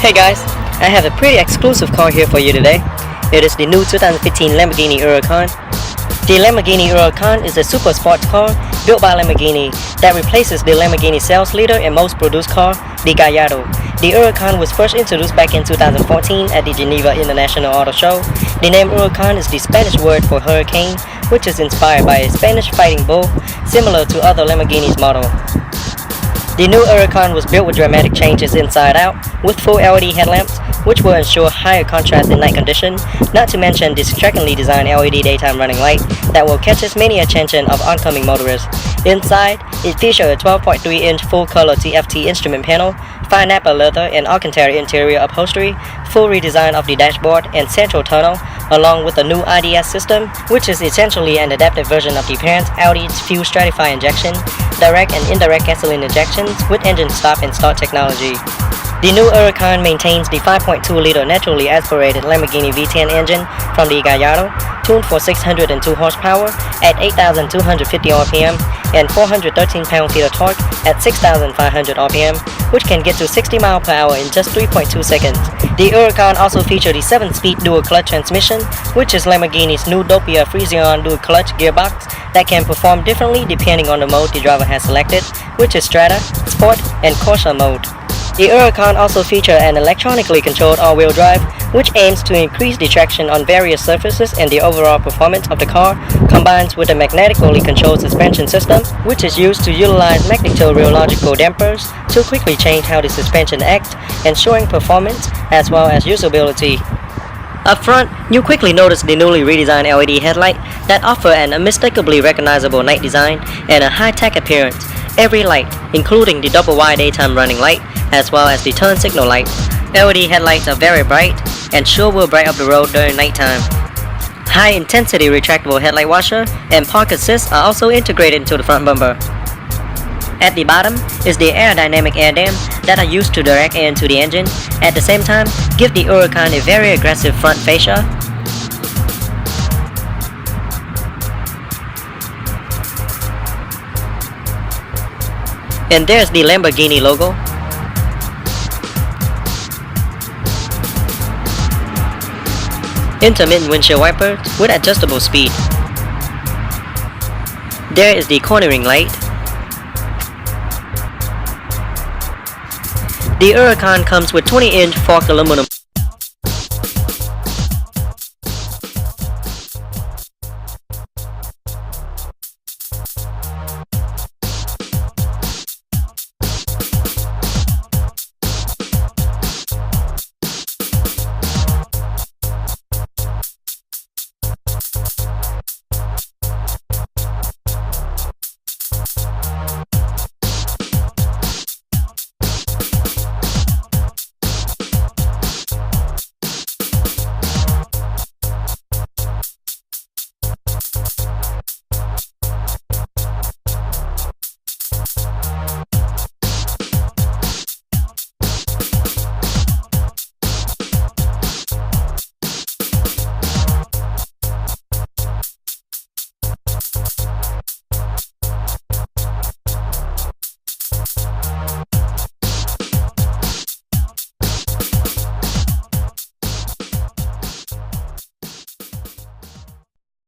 Hey guys, I have a pretty exclusive car here for you today. It is the new 2015 Lamborghini Huracan. The Lamborghini Huracan is a super sports car built by Lamborghini that replaces the Lamborghini sales leader and most produced car, the Gallardo. The Huracan was first introduced back in 2014 at the Geneva International Auto Show. The name Huracan is the Spanish word for hurricane, which is inspired by a Spanish fighting bull, similar to other Lamborghini's model. The new Huracan was built with dramatic changes inside out, with full LED headlamps, which will ensure higher contrast in night condition, not to mention the strikingly designed LED daytime running light that will catch as many attention of oncoming motorists. Inside, it features a 12.3-inch full-color TFT instrument panel, fine Napa leather and Alcantara interior upholstery, full redesign of the dashboard and central tunnel, along with a new IDS system, which is essentially an adaptive version of the parent Audi's fuel stratify injection, direct and indirect gasoline injections with engine stop and start technology. The new Huracan maintains the 5.2-liter naturally aspirated Lamborghini V10 engine from the Gallardo, tuned for 602 horsepower at 8,250 RPM and 413 pound-feet of torque at 6,500 RPM, which can get to 60 miles per hour in just 3.2 seconds. The Huracan also features the 7-speed dual-clutch transmission, which is Lamborghini's new Doppia Frisian dual-clutch gearbox that can perform differently depending on the mode the driver has selected, which is Strata, Sport, and Corsa mode. The Huracan also features an electronically controlled all-wheel drive, which aims to increase the traction on various surfaces and the overall performance of the car, combines with a magnetically controlled suspension system, which is used to utilize magnetoreological dampers to quickly change how the suspension acts, ensuring performance as well as usability. Up front, you quickly notice the newly redesigned LED headlight that offer an unmistakably recognizable night design and a high-tech appearance. Every light, including the double-wide daytime running light, as well as the turn signal light. LED headlights are very bright and sure will brighten up the road during nighttime. High-intensity retractable headlight washer and park assist are also integrated into the front bumper. At the bottom is the aerodynamic air dam that are used to direct air into the engine. At the same time, give the Huracan a very aggressive front fascia. And there's the Lamborghini logo. Intermittent windshield wipers with adjustable speed. There is the cornering light. The Huracan comes with 20-inch forked aluminum